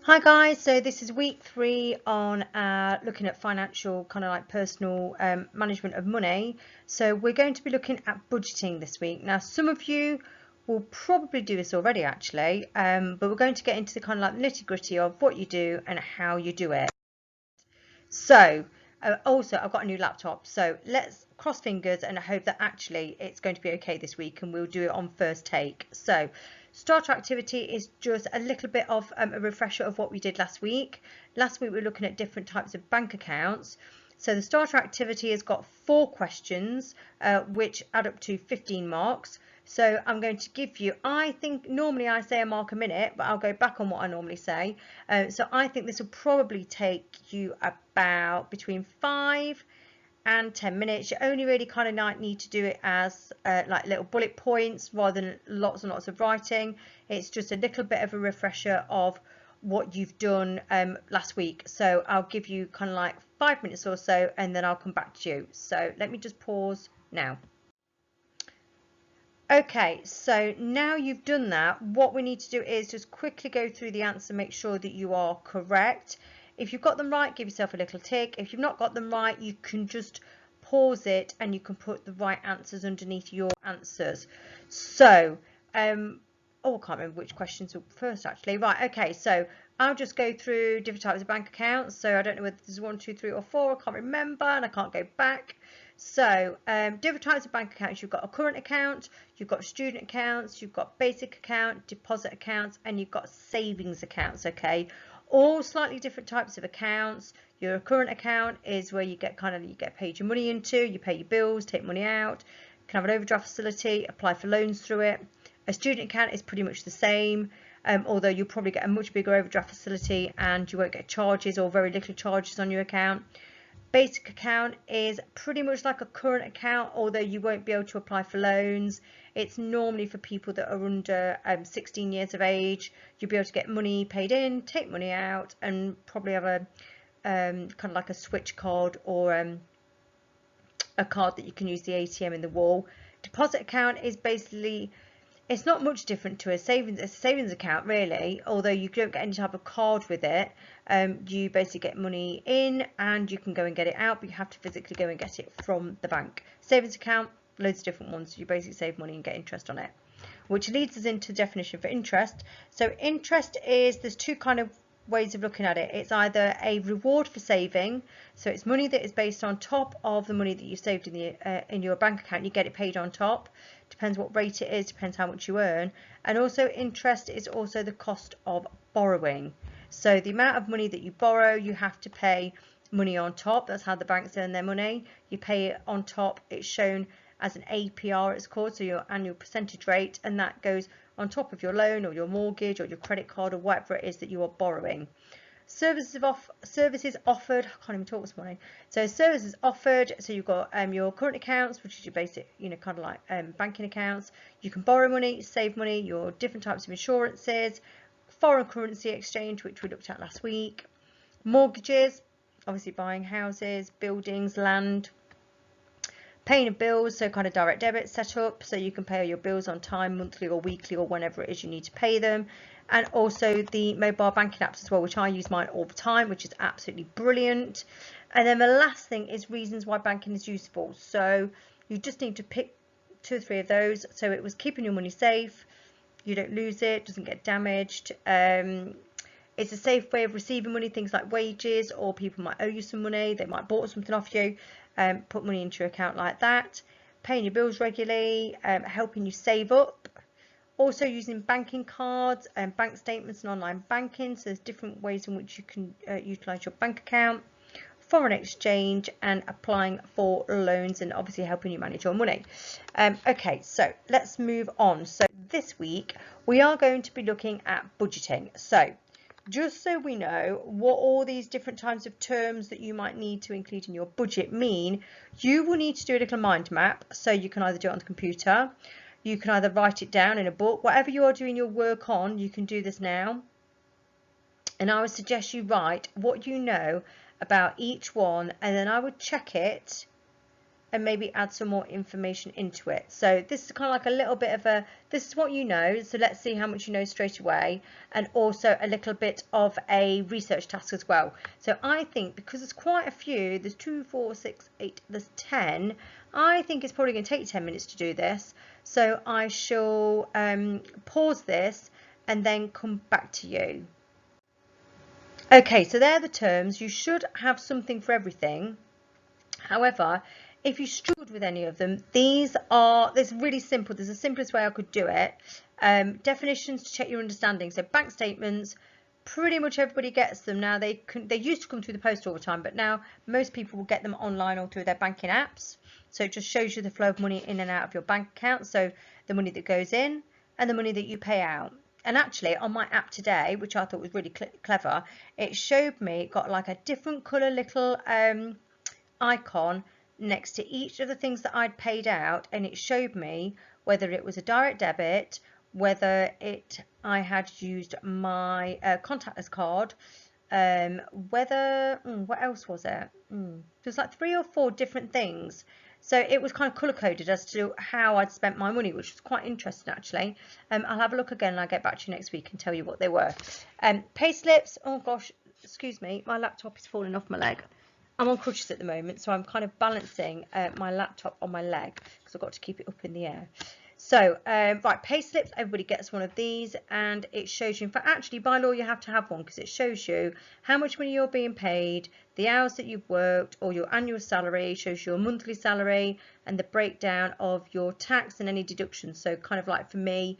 Hi guys, so this is week 3 on looking at financial kind of like personal management of money. So we're going to be looking at budgeting this week. Now some of you will probably do this already actually, but we're going to get into the kind of like nitty-gritty of what you do and how you do it. So also I've got a new laptop, so let's cross fingers and I hope that actually it's going to be okay this week and we'll do it on first take. So starter activity is just a little bit of a refresher of what we did last week. Last week we were looking at different types of bank accounts. So the starter activity has got 4 questions which add up to 15 marks. So I'm going to give you, I think normally I say a mark a minute, but I'll go back on what I normally say. So I think this will probably take you about between 5 and 10 minutes. You only really kind of need to do it as like little bullet points rather than lots and lots of writing. It's just a little bit of a refresher of what you've done last week. So I'll give you kind of like 5 minutes or so and then I'll come back to you. So let me just pause now. Okay, so now you've done that, what we need to do is just quickly go through the answer, make sure that you are correct. If you've got them right, give yourself a little tick. If you've not got them right, you can just pause it and you can put the right answers underneath your answers. So, oh, I can't remember which questions were first actually. Right, okay, so I'll just go through different types of bank accounts. So I don't know whether there's 1, 2, 3 or 4, I can't remember and I can't go back. So different types of bank accounts. You've got a current account, you've got student accounts, you've got basic account, deposit accounts, and you've got savings accounts. Okay, all slightly different types of accounts. Your current account is where you get paid your money into, you pay your bills, take money out, can have an overdraft facility, apply for loans through it. A student account is pretty much the same. Although you'll probably get a much bigger overdraft facility and you won't get charges or very little charges on your account. Basic account is pretty much like a current account, although you won't be able to apply for loans. It's normally for people that are under 16 years of age. You'll be able to get money paid in, take money out, and probably have a kind of like a switch card or a card that you can use the ATM in the wall. Deposit account is basically, it's not much different to a savings account really, although you don't get any type of card with it. You basically get money in and you can go and get it out, but you have to physically go and get it from the bank. Savings account, loads of different ones. You basically save money and get interest on it, which leads us into the definition for interest. So interest is, there's 2 kind of ways of looking at it. It's either a reward for saving, so it's money that is based on top of the money that you saved in your bank account. You get it paid on top. Depends what rate it is, depends how much you earn. And also interest is also the cost of borrowing. So the amount of money that you borrow, you have to pay money on top. That's how the banks earn their money. You pay it on top. It's shown as an APR, it's called, so your annual percentage rate, and that goes on top of your loan or your mortgage or your credit card or whatever it is that you are borrowing. Services offered, I can't even talk this morning. So services offered, so you've got your current accounts, which is your basic, kind of like banking accounts. You can borrow money, save money, your different types of insurances, foreign currency exchange, which we looked at last week, mortgages, obviously buying houses, buildings, land, paying of bills, so kind of direct debit set up, so you can pay all your bills on time, monthly or weekly or whenever it is you need to pay them. And also the mobile banking apps as well, which I use mine all the time, which is absolutely brilliant. And then the last thing is reasons why banking is useful. So you just need to pick 2 or 3 of those. So it was keeping your money safe, you don't lose it, doesn't get damaged. It's a safe way of receiving money, things like wages, or people might owe you some money, they might bought something off you, put money into your account like that. Paying your bills regularly, helping you save up. Also using banking cards and bank statements and online banking, so there's different ways in which you can utilise your bank account. Foreign exchange and applying for loans and obviously helping you manage your money. Okay, so let's move on. So this week we are going to be looking at budgeting. So just so we know what all these different types of terms that you might need to include in your budget mean, you will need to do a little mind map. So you can either do it on the computer, you can either write it down in a book, whatever you are doing your work on, you can do this now. And I would suggest you write what you know about each one, and then I would check it and maybe add some more information into it. So this is kind of like a little bit of a, this is what you know, so let's see how much you know straight away, and also a little bit of a research task as well. So I think because there's quite a few, there's 2, 4, 6, 8, there's 10, I think it's probably going to take 10 minutes to do this. So I shall pause this and then come back to you. Okay, so they're the terms. You should have something for everything. However, if you struggled with any of them, these are, it's really simple. There's the simplest way I could do it. Definitions to check your understanding. So bank statements, pretty much everybody gets them now. They used to come through the post all the time, but now most people will get them online or through their banking apps. So it just shows you the flow of money in and out of your bank account. So the money that goes in and the money that you pay out. And actually on my app today, which I thought was really clever, it showed me, it got like a different colour little icon next to each of the things that I'd paid out, and it showed me whether it was a direct debit, whether I had used my contactless card, whether what else was it? There's like 3 or 4 different things. So it was kind of colour coded as to how I'd spent my money, which was quite interesting actually. I'll have a look again and I'll get back to you next week and tell you what they were. Pay slips. Oh gosh, excuse me, my laptop is falling off my leg. I'm on crutches at the moment, so I'm kind of balancing my laptop on my leg because I've got to keep it up in the air. So, right, pay slips, everybody gets one of these, and it shows you, in fact, actually, by law, you have to have one because it shows you how much money you're being paid, the hours that you've worked, or your annual salary, shows your monthly salary, and the breakdown of your tax and any deductions. So, kind of like for me,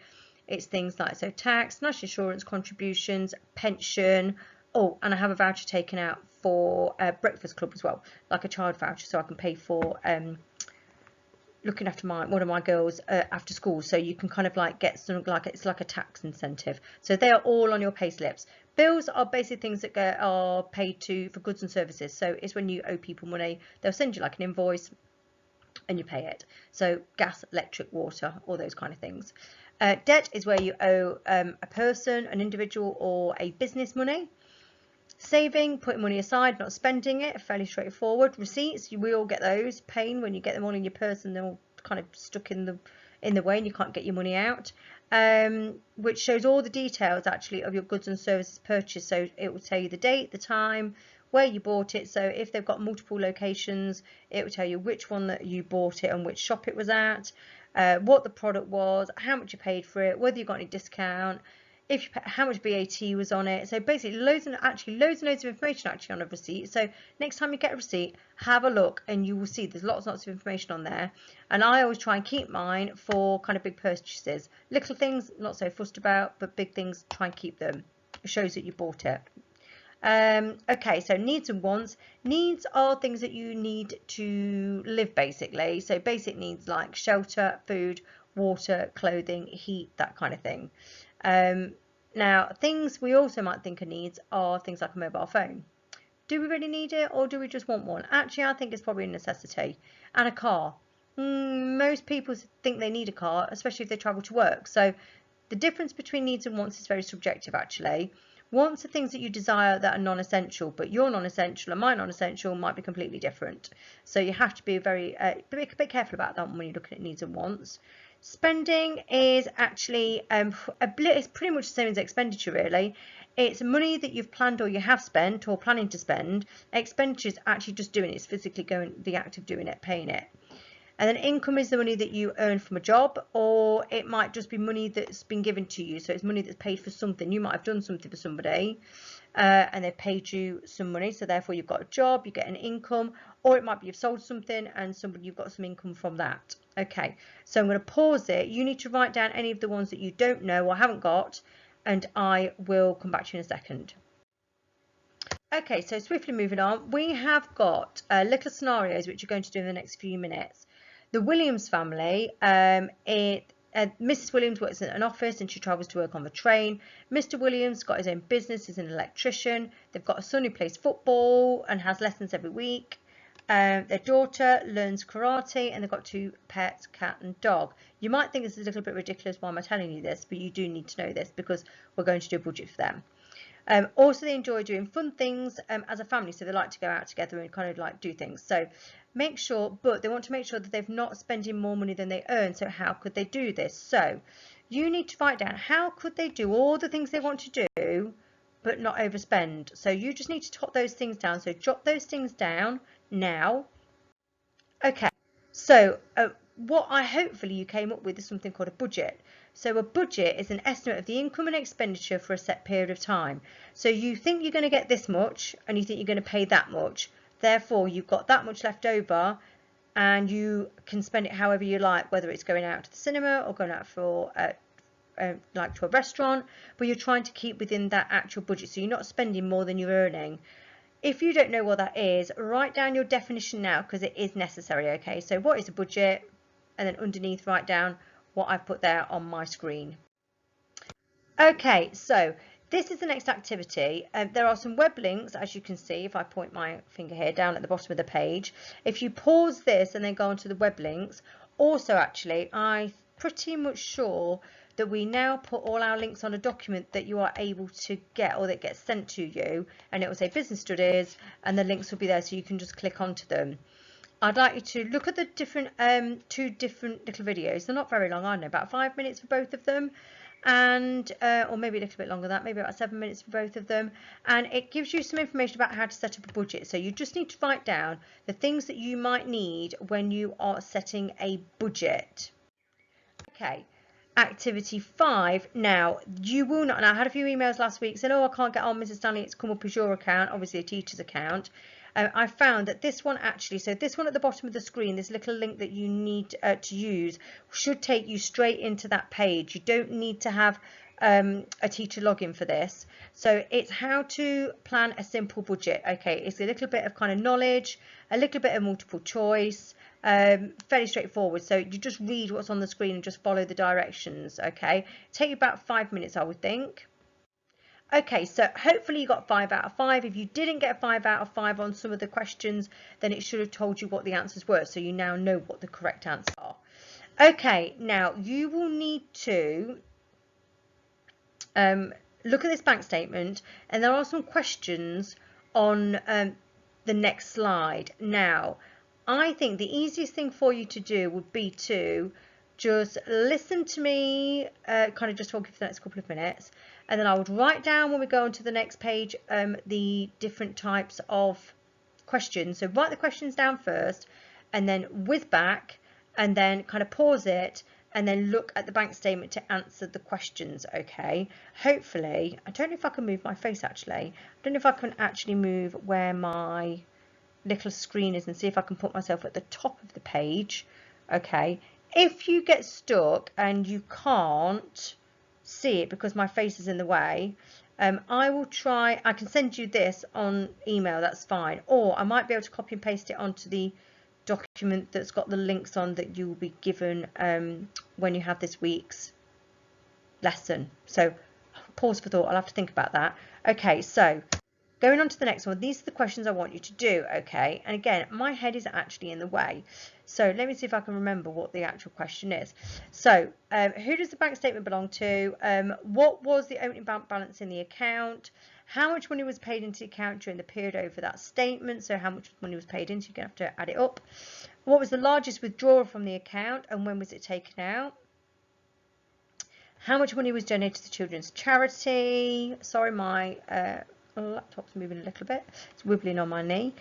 it's things like, so tax, national insurance contributions, pension. Oh, and I have a voucher taken out for Breakfast Club as well, like a child voucher, so I can pay for looking after one of my girls after school. So you can kind of like get some, like it's like a tax incentive. So they are all on your pay slips. Bills are basically things that are paid for goods and services. So it's when you owe people money, they'll send you like an invoice and you pay it. So gas, electric, water, all those kind of things. Debt is where you owe a person, an individual, or a business money. Saving, putting money aside, not spending it, fairly straightforward. Receipts, we all get those. Pain when you get them all in your purse and they're all kind of stuck in the way and you can't get your money out. Which shows all the details actually of your goods and services purchased. So it will tell you the date, the time, where you bought it. So if they've got multiple locations, it will tell you which one that you bought it and which shop it was at, what the product was, how much you paid for it, whether you got any discount, how much VAT was on it. So basically loads and loads of information actually on a receipt. So next time you get a receipt, have a look and you will see there's lots and lots of information on there. And I always try and keep mine for kind of big purchases. Little things not so fussed about, but big things try and keep them. It shows that you bought it. Okay, so needs and wants. Needs are things that you need to live basically. So basic needs like shelter, food, water, clothing, heat, that kind of thing. Now, things we also might think are needs are things like a mobile phone. Do we really need it or do we just want one? Actually, I think it's probably a necessity. And a car. Most people think they need a car, especially if they travel to work. So the difference between needs and wants is very subjective actually. Wants are things that you desire that are non-essential, but your non-essential and my non-essential might be completely different. So you have to be a bit careful about that when you're looking at needs and wants. Spending is actually it's pretty much the same as expenditure really. It's money that you've planned or you have spent or planning to spend. Expenditure is actually just doing it. It's physically going, the act of doing it, paying it. And then income is the money that you earn from a job, or it might just be money that's been given to you. So it's money that's paid for something. You might have done something for somebody and they've paid you some money. So therefore you've got a job, you get an income, or it might be you've sold something and you've got some income from that. Okay, so I'm going to pause it. You need to write down any of the ones that you don't know or haven't got, and I will come back to you in a second. Okay, so swiftly moving on, we have got little scenarios which you're going to do in the next few minutes. The Williams family, Mrs. Williams works in an office and she travels to work on the train. Mr. Williams got his own business, he's an electrician. They've got a son who plays football and has lessons every week. Their daughter learns karate and they've got 2 pets, cat and dog. You might think this is a little bit ridiculous, why am I telling you this, but you do need to know this because we're going to do a budget for them. Also, they enjoy doing fun things as a family, so they like to go out together and kind of like do things. So make sure, but they want to make sure that they're not spending more money than they earn. So how could they do this? So you need to write down how could they do all the things they want to do but not overspend. So you just need to jot those things down. So jot those things down now. Okay, so hopefully you came up with is something called a budget. So a budget is an estimate of the income and expenditure for a set period of time. So you think you're going to get this much and you think you're going to pay that much. Therefore, you've got that much left over and you can spend it however you like, whether it's going out to the cinema or going out for like to a restaurant, but you're trying to keep within that actual budget. So you're not spending more than you're earning. If you don't know what that is, write down your definition now because it is necessary. Okay, so what is a budget? And then underneath write down what I've put there on my screen. Okay, so this is the next activity. There are some web links, as you can see, if I point my finger here down at the bottom of the page. If you pause this and then go onto the web links, also actually, I'm pretty much sure that we now put all our links on a document that you are able to get or that gets sent to you, and it will say business studies and the links will be there so you can just click onto them. I'd like you to look at the different two different little videos. They're not very long, I know, about 5 minutes for both of them, and or maybe a little bit longer than that, maybe about 7 minutes for both of them, and it gives you some information about how to set up a budget. So you just need to write down the things that you might need when you are setting a budget. Okay. Activity 5. Now, you will not, and I had a few emails last week saying, oh, I can't get on, Mrs. Stanley, it's come up as your account, obviously a teacher's account. I found that this one actually, so this one at the bottom of the screen, this little link that you need to use should take you straight into that page. You don't need to have a teacher login for this. So it's how to plan a simple budget. Okay, it's a little bit of kind of knowledge, a little bit of multiple choice, fairly straightforward. So you just read what's on the screen and just follow the directions. Okay, take you about 5 minutes, I would think. Okay, so hopefully you got 5 out of 5. If you didn't get 5 out of 5 on some of the questions, then it should have told you what the answers were, so you now know what the correct answers are. Okay, now you will need to look at this bank statement, and there are some questions on the next slide. Now, I think the easiest thing for you to do would be to just listen to me, kind of just talking for the next couple of minutes, and then I would write down when we go on to the next page the different types of questions. So write the questions down first, and then whiz back, and then kind of pause it, and then look at the bank statement to answer the questions. Okay, hopefully, I don't know if I can move my face actually. I don't know if I can actually move where my little screen is and see if I can put myself at the top of the page. Okay, if you get stuck and you can't see it because my face is in the way, I will try, I can send you this on email, that's fine, or I might be able to copy and paste it onto the document that's got the links on that you will be given when you have this week's lesson. So pause for thought, I'll have to think about that. Okay, so going on to the next one, these are the questions I want you to do. Okay, and again, my head is actually in the way, so let me see if I can remember what the actual question is. So who does the bank statement belong to? What was the opening balance in the account? How much money was paid into the account during the period over that statement? So how much money was paid into, you're going to have to add it up. What was the largest withdrawal from the account and when was it taken out? How much money was donated to the children's charity? Sorry, my laptop's moving a little bit. It's wibbling on my knee.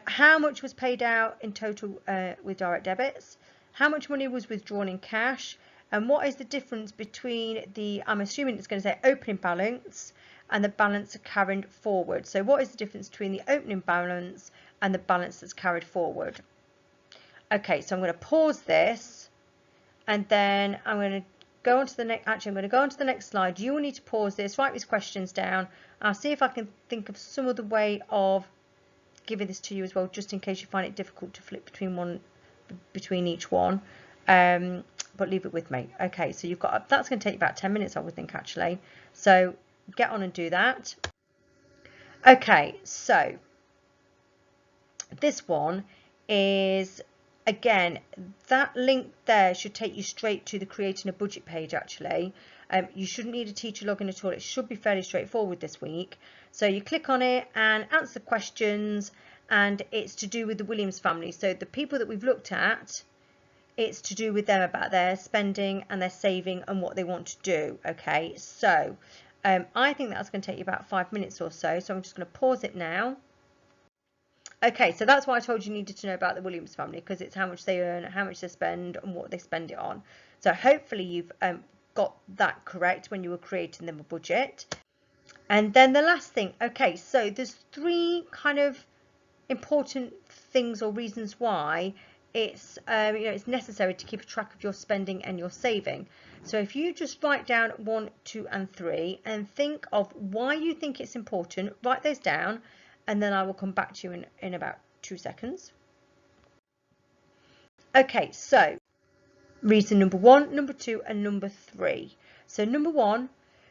How much was paid out in total with direct debits? How much money was withdrawn in cash? And what is the difference between the, I'm assuming it's going to say opening balance and the balance carried forward. So what is the difference between the opening balance and the balance that's carried forward? Okay, so I'm going to pause this and then I'm going to go on to the next, actually I'm going to go on to the next slide. You will need to pause this, write these questions down. I'll see if I can think of some other way of giving this to you as well, just in case you find it difficult to flip between each one. But leave it with me. Okay, so you've got, that's going to take about 10 minutes, I would think, actually. So get on and do that. Okay, so this one is, again, that link there should take you straight to the creating a budget page, actually. You shouldn't need a teacher login at all. It should be fairly straightforward this week. So you click on it and answer questions, and it's to do with the Williams family. So the people that we've looked at, it's to do with them, about their spending and their saving and what they want to do. Okay, so I think that's going to take you about 5 minutes or so. So I'm just going to pause it now. Okay, so that's why I told you needed to know about the Williams family, because it's how much they earn, how much they spend, and what they spend it on. So hopefully you've got that correct when you were creating them a budget. And then the last thing, okay, so there's 3 kind of important things or reasons why it's it's necessary to keep a track of your spending and your saving. So if you just write down 1, 2 and 3 and think of why you think it's important, write those down, and then I will come back to you in about 2 seconds. Okay, so reason number 1, number 2 and number 3. So number 1,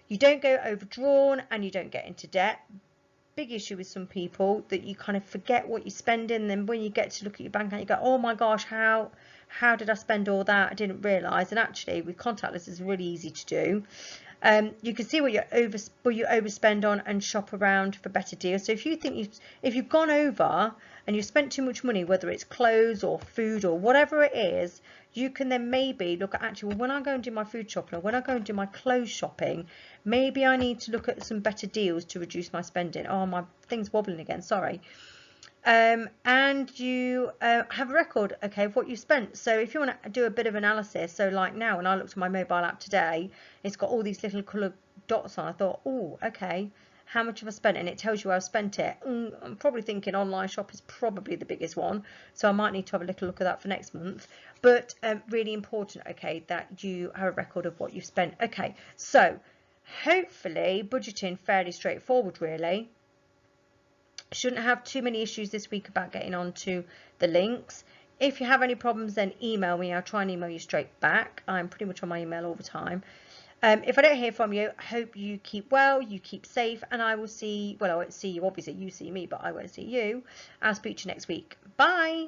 you don't go overdrawn and you don't get into debt. Big issue with some people, that you kind of forget what you're spending, and then when you get to look at your bank account you go, oh my gosh, how did I spend all that? I didn't realise. And actually with contactless it's really easy to do. You can see what you overspend on and shop around for better deals. So if you think if you've gone over and you've spent too much money, whether it's clothes or food or whatever it is, you can then maybe look at, actually, well, when I go and do my food shopping or when I go and do my clothes shopping, maybe I need to look at some better deals to reduce my spending. Oh, my thing's wobbling again, sorry. And you have a record, okay, of what you spent. So if you want to do a bit of analysis, so like now when I looked at my mobile app today, it's got all these little coloured dots on. I thought, oh, okay, how much have I spent? And it tells you where I've spent it. I'm probably thinking online shop is probably the biggest one, so I might need to have a little look at that for next month. But really important, okay, that you have a record of what you've spent. Okay, so hopefully budgeting fairly straightforward, really. Shouldn't have too many issues this week about getting onto the links. If you have any problems, then email me. I'll try and email you straight back. I'm pretty much on my email all the time. If I don't hear from you, I hope you keep well, you keep safe, and I will see, well, I won't see you, obviously you see me, but I won't see you. I'll speak to you next week. Bye.